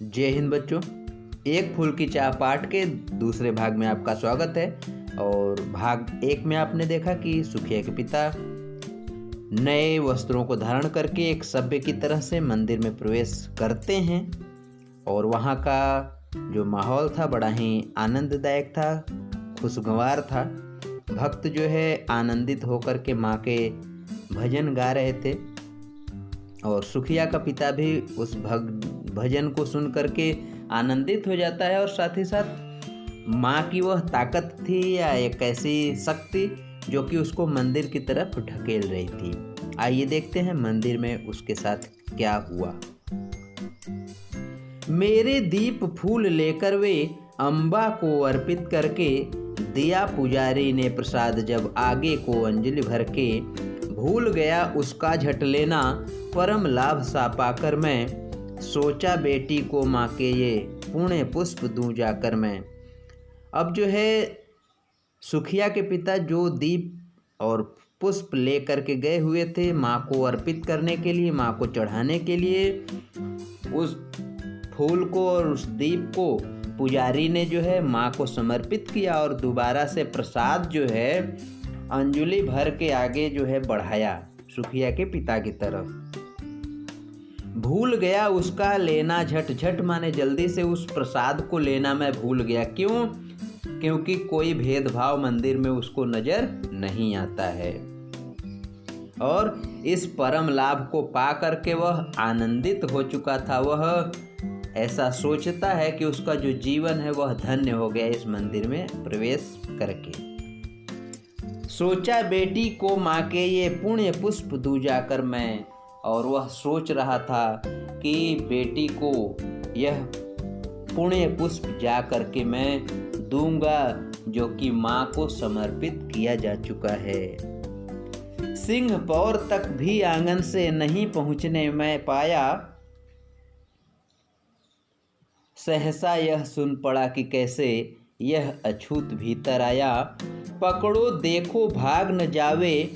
जय हिंद बच्चों। एक फूल की चाह पाठ के दूसरे भाग में आपका स्वागत है। और भाग एक में आपने देखा कि सुखिया के पिता नए वस्त्रों को धारण करके एक सभ्य की तरह से मंदिर में प्रवेश करते हैं और वहाँ का जो माहौल था बड़ा ही आनंददायक था, खुशगवार था। भक्त जो है आनंदित होकर के माँ के भजन गा रहे थे और सुखिया का पिता भी उस भजन को सुन करके आनंदित हो जाता है और साथ ही साथ माँ की वह ताकत थी या एक ऐसी शक्ति जो कि उसको मंदिर की तरफ ढकेल रही थी। आइए देखते हैं मंदिर में उसके साथ क्या हुआ। मेरे दीप फूल लेकर वे अम्बा को अर्पित करके दिया पुजारी ने प्रसाद, जब आगे को अंजलि भर के भूल गया उसका झट लेना, परम लाभ सा पाकर मैं सोचा बेटी को माँ के ये पुण्य पुष्प दूं जाकर मैं। अब जो है सुखिया के पिता जो दीप और पुष्प लेकर के गए हुए थे माँ को अर्पित करने के लिए, माँ को चढ़ाने के लिए, उस फूल को और उस दीप को पुजारी ने जो है माँ को समर्पित किया और दोबारा से प्रसाद जो है अंजलि भर के आगे जो है बढ़ाया सुखिया के पिता की तरफ। भूल गया उसका लेना झट झट, माने जल्दी से उस प्रसाद को लेना मैं भूल गया। क्यों? क्योंकि कोई भेदभाव मंदिर में उसको नजर नहीं आता है और इस परम लाभ को पा करके वह आनंदित हो चुका था। वह ऐसा सोचता है कि उसका जो जीवन है वह धन्य हो गया इस मंदिर में प्रवेश करके। सोचा बेटी को माँ के ये पुण्य पुष्प दूं जाकर मैं, और वह सोच रहा था कि बेटी को यह पुण्य पुष्प जा करके मैं दूंगा जो कि माँ को समर्पित किया जा चुका है। सिंह पौर तक भी आंगन से नहीं पहुँचने मैं पाया, सहसा यह सुन पड़ा कि कैसे यह अछूत भीतर आया। पकड़ो देखो भाग न जावे,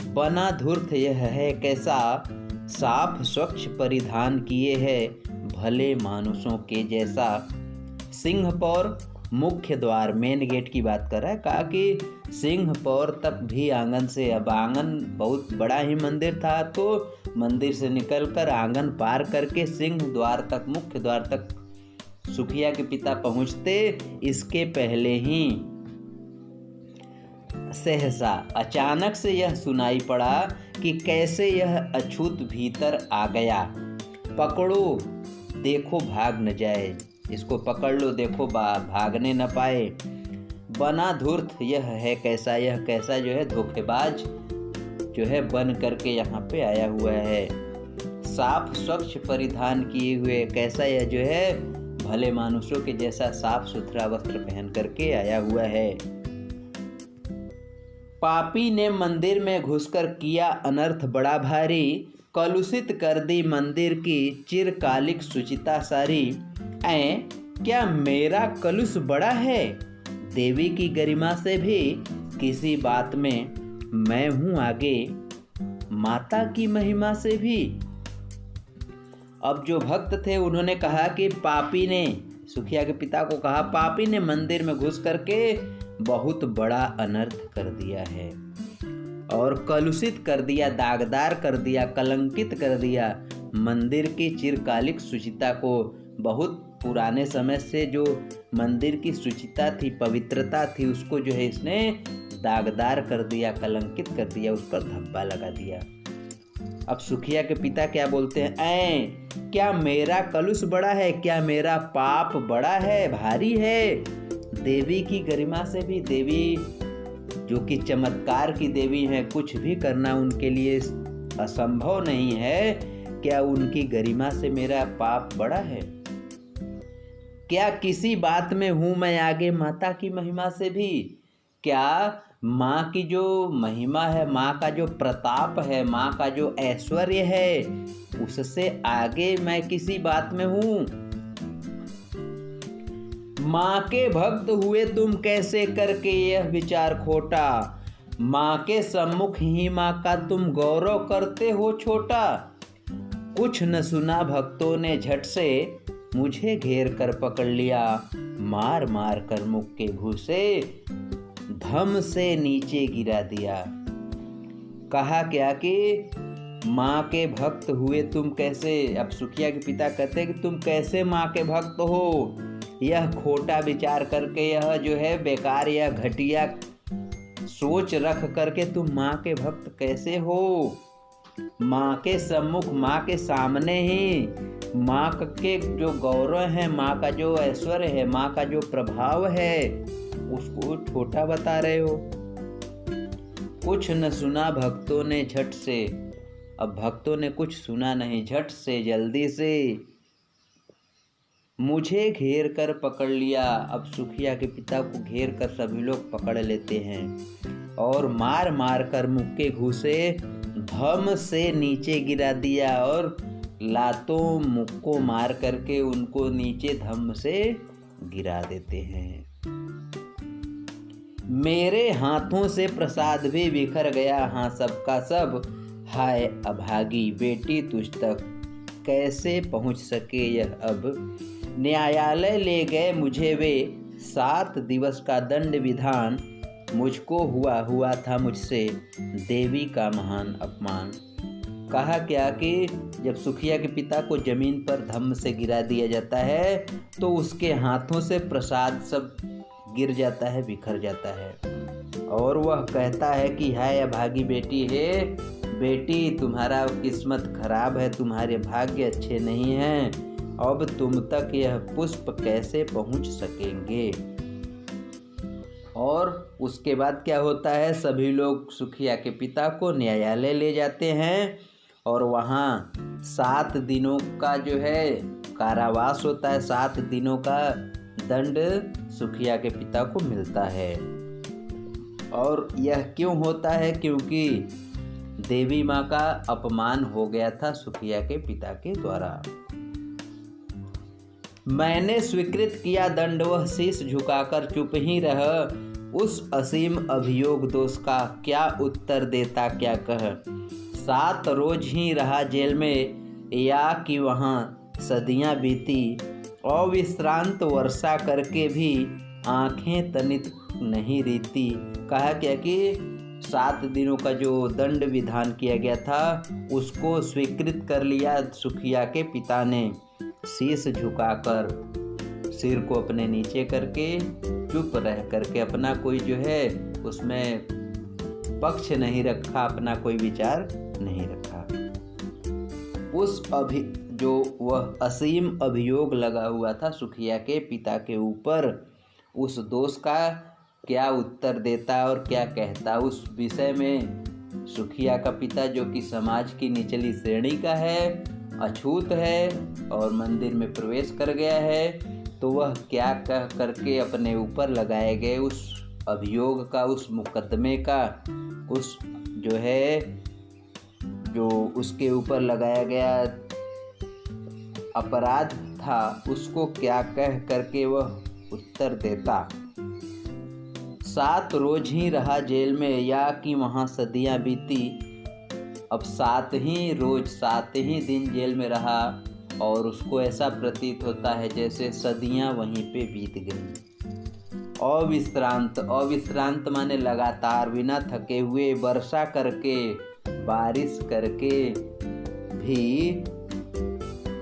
बना धूर्त यह है कैसा, साफ स्वच्छ परिधान किए है भले मानुषों के जैसा। सिंह पौर मुख्य द्वार मेन गेट की बात कर रहा है। कहा कि सिंह पौर तक भी आंगन से, अब आंगन बहुत बड़ा ही मंदिर था तो मंदिर से निकलकर आंगन पार करके सिंह द्वार तक, मुख्य द्वार तक सुखिया के पिता पहुंचते इसके पहले ही सहसा अचानक से यह सुनाई पड़ा कि कैसे यह अछूत भीतर आ गया। पकड़ो देखो भाग न जाए, इसको पकड़ लो देखो भागने न पाए। बना धूर्त यह है कैसा, यह कैसा जो है धोखेबाज जो है बन करके यहाँ पे आया हुआ है। साफ स्वच्छ परिधान किए हुए, कैसा यह जो है भले मानुषों के जैसा साफ सुथरा वस्त्र पहन करके आया हुआ है। पापी ने मंदिर में घुसकर किया अनर्थ बड़ा भारी, कलुषित कर दी मंदिर की चिरकालिक शुचिता सारी। ऐ क्या मेरा कलुष बड़ा है, देवी की गरिमा से भी किसी बात में मैं हूँ आगे, माता की महिमा से भी। अब जो भक्त थे उन्होंने कहा कि पापी ने, सुखिया के पिता को कहा, पापी ने मंदिर में घुस करके बहुत बड़ा अनर्थ कर दिया है और कलुषित कर दिया, दागदार कर दिया, कलंकित कर दिया मंदिर की चिरकालिक शुचिता को। बहुत पुराने समय से जो मंदिर की शुचिता थी, पवित्रता थी, उसको जो है इसने दागदार कर दिया, कलंकित कर दिया, उस पर धब्बा लगा दिया। अब सुखिया के पिता क्या बोलते हैं, ऐ क्या मेरा कलुष बड़ा है, क्या मेरा पाप बड़ा है, भारी है, देवी की गरिमा से भी, देवी जो कि चमत्कार की देवी है, कुछ भी करना उनके लिए असंभव नहीं है, क्या उनकी गरिमा से मेरा पाप बड़ा है? क्या किसी बात में हूँ मैं आगे माता की महिमा से भी? क्या माँ की जो महिमा है, माँ का जो प्रताप है, माँ का जो ऐश्वर्य है, उससे आगे मैं किसी बात में हूँ? माँ के भक्त हुए तुम कैसे करके यह विचार खोटा, माँ के सम्मुख ही माँ का तुम गौरव करते हो छोटा। कुछ न सुना भक्तों ने झट से, मुझे घेर कर पकड़ लिया, मार मार कर मुख के घूसे धम से नीचे गिरा दिया। कहा क्या कि माँ के भक्त हुए तुम कैसे। अब सुखिया के पिता कहते हैं कि तुम कैसे माँ के भक्त हो। यह खोटा विचार करके, यह जो है बेकार या घटिया सोच रख करके तुम माँ के भक्त कैसे हो। माँ के सम्मुख, माँ के सामने ही माँ के जो गौरव है, माँ का जो ऐश्वर्य है, माँ का जो प्रभाव है, उसको छोटा बता रहे हो। कुछ न सुना भक्तों ने झट से। अब भक्तों ने कुछ सुना नहीं, झट से जल्दी से मुझे घेर कर पकड़ लिया। अब सुखिया के पिता को घेर कर सभी लोग पकड़ लेते हैं और मार मार कर मुख के घूसे धम से नीचे गिरा दिया, और लातों मुख को मार करके उनको नीचे धम से गिरा देते हैं। मेरे हाथों से प्रसाद भी बिखर गया, हाँ सबका सब। हाय अभागी बेटी, तुझ तक कैसे पहुंच सके यह अब। न्यायालय ले गए मुझे वे, 7 दिवस का दंड विधान। मुझको हुआ था मुझसे देवी का महान अपमान। कहा क्या कि जब सुखिया के पिता को जमीन पर धम्म से गिरा दिया जाता है तो उसके हाथों से प्रसाद सब गिर जाता है, बिखर जाता है, और वह कहता है कि हाय अभागी बेटी है, बेटी तुम्हारा किस्मत खराब है, तुम्हारे भाग्य अच्छे नहीं हैं, अब तुम तक यह पुष्प कैसे पहुंच सकेंगे। और उसके बाद क्या होता है, सभी लोग सुखिया के पिता को न्यायालय ले जाते हैं और वहाँ 7 दिनों का जो है कारावास होता है, 7 दिनों का दंड सुखिया के पिता को मिलता है। और यह क्यों होता है, क्योंकि देवी माँ का अपमान हो गया था सुखिया के पिता के द्वारा। मैंने स्वीकृत किया दंड, वह शीश झुकाकर चुप ही रह, उस असीम अभियोग दोष का क्या उत्तर देता क्या कह। 7 रोज ही रहा जेल में, या कि वहाँ सदियाँ बीती, अविश्रांत वर्षा करके भी आंखें तनित नहीं रीती। कहा क्या कि 7 दिनों का जो दंड विधान किया गया था उसको स्वीकृत कर लिया सुखिया के पिता ने, शीश झुकाकर, सिर को अपने नीचे करके चुप रह करके, अपना कोई जो है उसमें पक्ष नहीं रखा, अपना कोई विचार नहीं रखा। उस जो वह असीम अभियोग लगा हुआ था सुखिया के पिता के ऊपर, उस दोष का क्या उत्तर देता और क्या कहता, उस विषय में सुखिया का पिता जो कि समाज की निचली श्रेणी का है, अछूत है और मंदिर में प्रवेश कर गया है, तो वह क्या कह करके अपने ऊपर लगाए गए उस अभियोग का, उस मुकदमे का, उस जो है जो उसके ऊपर लगाया गया अपराध था उसको क्या कह करके वह उत्तर देता। 7 रोज ही रहा जेल में, या कि वहाँ सदियाँ बीती। अब 7 ही रोज, 7 ही दिन जेल में रहा और उसको ऐसा प्रतीत होता है जैसे सदियाँ वहीं पे बीत गई। अविश्रांत माने लगातार, बिना थके हुए, वर्षा करके, बारिश करके भी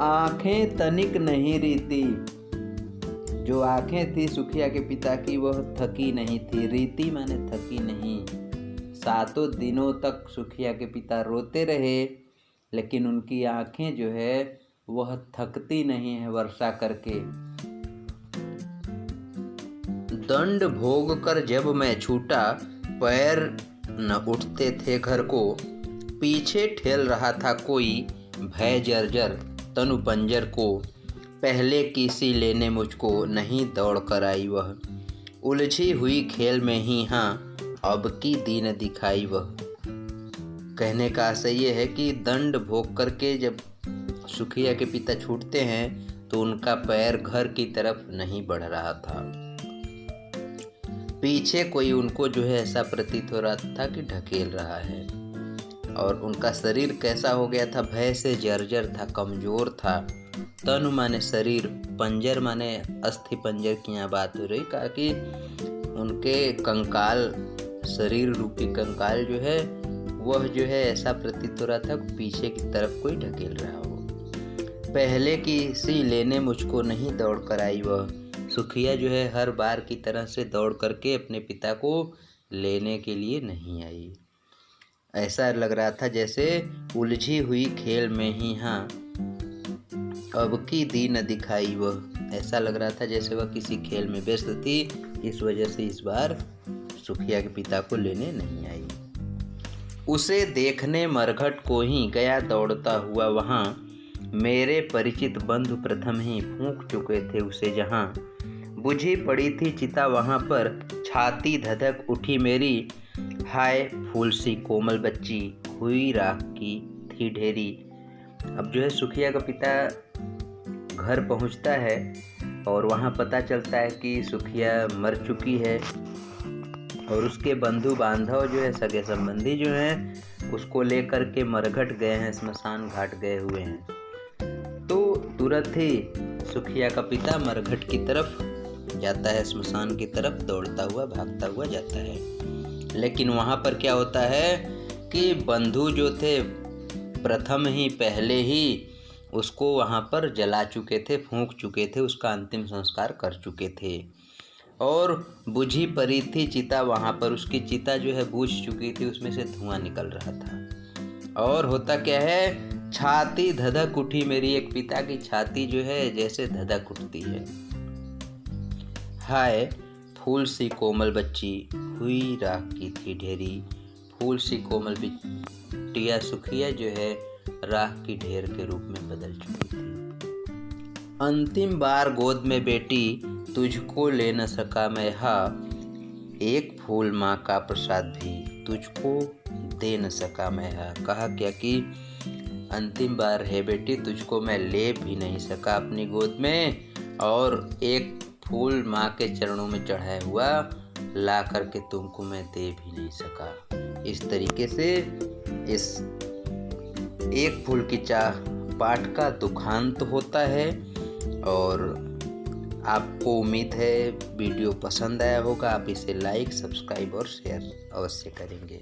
आंखें तनिक नहीं रीती। जो आंखें थी सुखिया के पिता की वह थकी नहीं थी, रीति माने थकी नहीं। 7 दिनों तक सुखिया के पिता रोते रहे, लेकिन उनकी आंखें जो है वह थकती नहीं है वर्षा करके। दंड भोग कर जब मैं छूटा, पैर न उठते थे घर को, पीछे ठेल रहा था कोई, भय जर्जर तनु पंजर को। पहले किसी लेने मुझको नहीं दौड़ कर आई वह, उलझी हुई खेल में ही हाँ अब की दीन दिखाई वह। कहने का आशय ये है कि दंड भोग करके जब सुखिया के पिता छूटते हैं तो उनका पैर घर की तरफ नहीं बढ़ रहा था, पीछे कोई उनको जो है ऐसा प्रतीत हो रहा था कि ढकेल रहा है। और उनका शरीर कैसा हो गया था, भय से जर्जर था, कमज़ोर था, तनु माने शरीर, पंजर माने अस्थि पंजर की यहाँ बात हो रही। कहा कि उनके कंकाल, शरीर रूपी कंकाल जो है वह जो है ऐसा प्रतीत हो रहा था पीछे की तरफ कोई ढकेल रहा हो। पहले की सी लेने मुझको नहीं दौड़ कर आई वह। सुखिया जो है हर बार की तरह से दौड़ करके अपने पिता को लेने के लिए नहीं आई। ऐसा लग रहा था जैसे उलझी हुई खेल में ही हाँ अब की दी न दिखाई वह। ऐसा लग रहा था जैसे वह किसी खेल में व्यस्त थी, इस वजह से इस बार सुखिया के पिता को लेने नहीं आई। उसे देखने मरघट को ही गया दौड़ता हुआ वहाँ। मेरे परिचित बंधु प्रथम ही फूंक चुके थे उसे जहाँ। बुझी पड़ी थी चिता वहाँ पर, छाती धधक उठी मेरी। हाय फूल सी कोमल बच्ची, हुई राख की थी ढेरी। अब जो है सुखिया का पिता घर पहुँचता है और वहाँ पता चलता है कि सुखिया मर चुकी है और उसके बंधु बांधव जो है, सगे संबंधी जो हैं, उसको लेकर के मरघट गए हैं, स्मशान घाट गए हुए हैं। तो तुरंत ही सुखिया का पिता मरघट की तरफ जाता है, स्मशान की तरफ दौड़ता हुआ भागता हुआ जाता है। लेकिन वहाँ पर क्या होता है कि बंधु जो थे प्रथम ही पहले ही उसको वहाँ पर जला चुके थे, फूंक चुके थे, उसका अंतिम संस्कार कर चुके थे। और बुझी पड़ी थी चिता वहाँ पर, उसकी चिता जो है बुझ चुकी थी, उसमें से धुआं निकल रहा था। और होता क्या है, छाती धधक उठी मेरी। एक पिता की छाती जो है जैसे धधक उठती है। हाय फूल सी कोमल बच्ची, हुई राख की थी ढेरी। फूल सी कोमल बिटिया सुखिया जो है राख की ढेर के रूप में बदल चुकी थी। अंतिम बार गोद में बेटी तुझको ले न सका मैं हा। एक फूल माँ का प्रसाद भी तुझको दे न सका मैं हा। कहा क्या कि अंतिम बार है बेटी, तुझको मैं ले भी नहीं सका अपनी गोद में, और एक फूल माँ के चरणों में चढ़ाया हुआ ला करके तुमको मैं दे भी नहीं सका। इस तरीके से इस एक फूल की चाह पाठ का दुखांत होता है। और आपको उम्मीद है वीडियो पसंद आया होगा। आप इसे लाइक, सब्सक्राइब और शेयर अवश्य करेंगे।